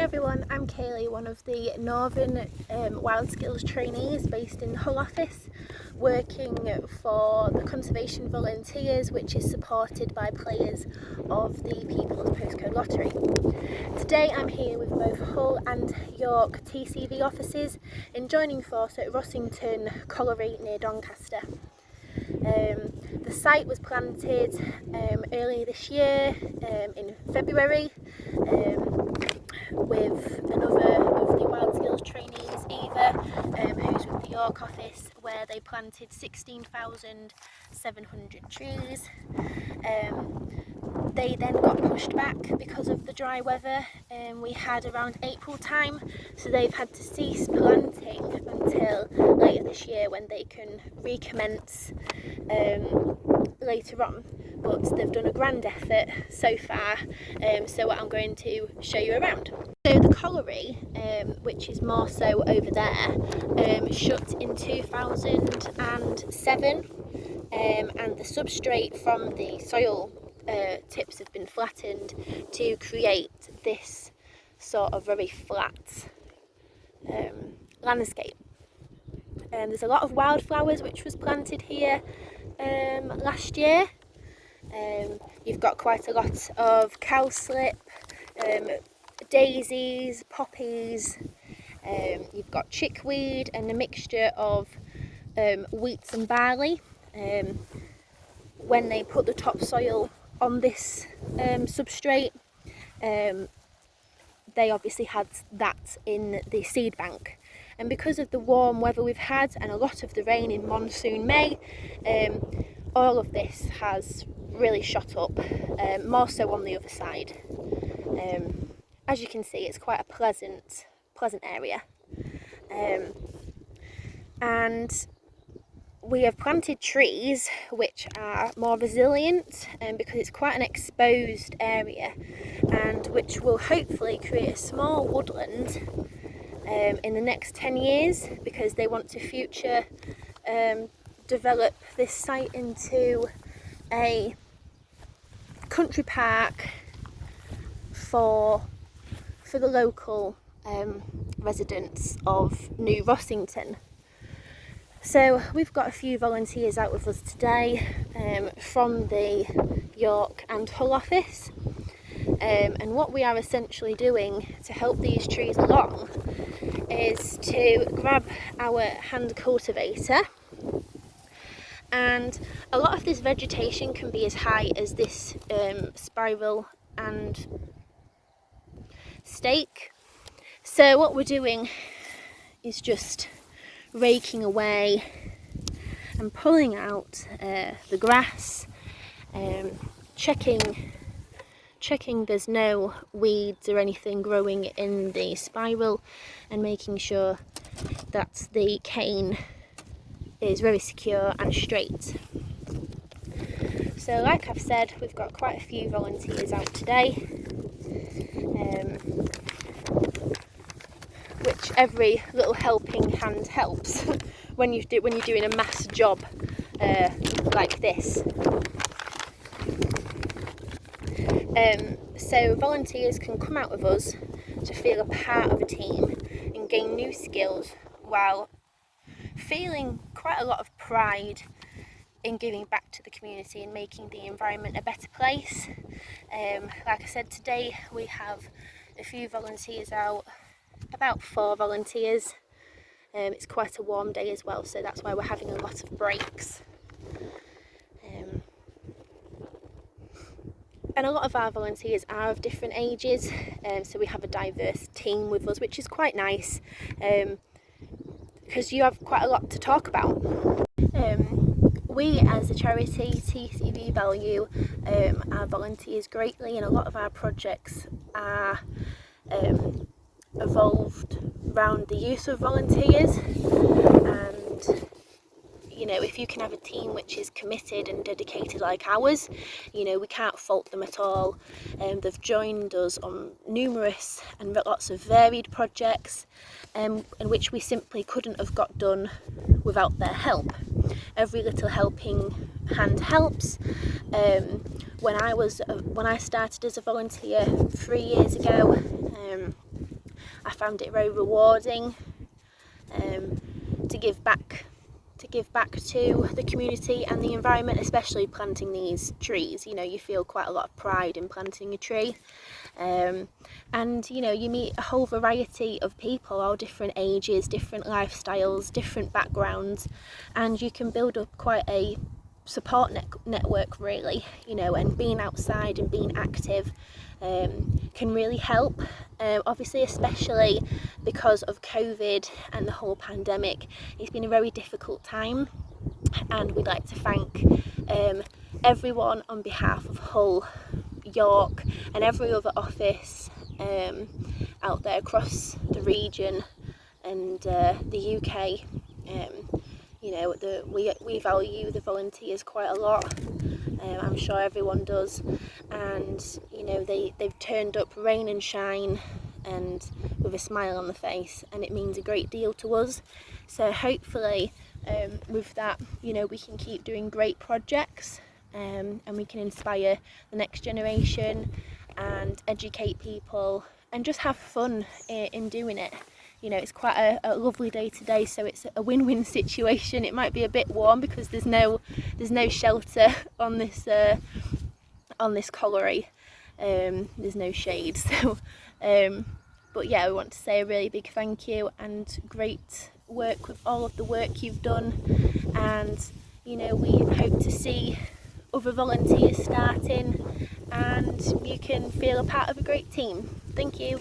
everyone, I'm Kayley, one of the Northern WildSkills trainees based in Hull office, working for the Conservation Volunteers, which is supported by players of the People's Postcode Lottery. Today I'm here with both Hull and York TCV offices in joining force at Rossington Colliery near Doncaster. The site was planted earlier this year in February with another of the WildSkills trainees, Eva, who's with the York office, where they planted 16,700 trees. They then got pushed back because of the dry weather. We had around April time, so they've had to cease planting until later this year when they can recommence later on. But they've done a grand effort so far, so I'm going to show you around. So the colliery, which is more so over there, shut in 2007, and the substrate from the soil tips have been flattened to create this sort of very flat landscape. There's a lot of wildflowers which was planted here last year. You've got quite a lot of cowslip, daisies, poppies, you've got chickweed and a mixture of wheats and barley. When they put the topsoil on this substrate, they obviously had that in the seed bank, and because of the warm weather we've had and a lot of the rain in monsoon May, all of this has really shot up, more so on the other side. As you can see, it's quite a pleasant area, and we have planted trees which are more resilient because it's quite an exposed area, and which will hopefully create a small woodland in the next 10 years, because they want to future develop this site into a country park for the local residents of New Rossington. So we've got a few volunteers out with us today from the York and Hull office, and what we are essentially doing to help these trees along is to grab our hand cultivator, and a lot of this vegetation can be as high as this spiral and stake. So what we're doing is just raking away and pulling out the grass, checking there's no weeds or anything growing in the spiral, and making sure that the cane is very secure and straight. So like I've said, we've got quite a few volunteers out today, which every little helping hand helps when you're doing a mass job like this. So volunteers can come out with us to feel a part of a team and gain new skills, while feeling quite a lot of pride in giving back to the community and making the environment a better place. Like I said, today we have a few volunteers out, about 4 volunteers. It's quite a warm day as well, so that's why we're having a lot of breaks. And a lot of our volunteers are of different ages, so we have a diverse team with us, which is quite nice, because you have quite a lot to talk about. We as a charity, TCV, value our volunteers greatly, and a lot of our projects are evolved around the use of volunteers. And if you can have a team which is committed and dedicated like ours, we can't fault them at all. They've joined us on numerous and lots of varied projects, in which we simply couldn't have got done without their help. Every little helping hand helps. When I started as a volunteer 3 years ago, I found it very rewarding to give back to the community and the environment, especially planting these trees. You know, you feel quite a lot of pride in planting a tree. And you know, you meet a whole variety of people, all different ages, different lifestyles, different backgrounds, and you can build up quite a support network really, you know, and being outside and being active can really help. Obviously, especially because of COVID and the whole pandemic, it's been a very difficult time, and we'd like to thank everyone on behalf of Hull, York and every other office out there across the region and the UK. You know, we value the volunteers quite a lot. I'm sure everyone does, and you know, they've turned up rain and shine and with a smile on the face, and it means a great deal to us. So hopefully with that, you know, we can keep doing great projects, and we can inspire the next generation and educate people and just have fun in doing it. You know, it's quite a lovely day today, so it's a win-win situation. It might be a bit warm because there's no shelter on this colliery. There's no shade, so but yeah, we want to say a really big thank you and great work with all of the work you've done, and you know, we hope to see other volunteers starting and you can feel a part of a great team. Thank you.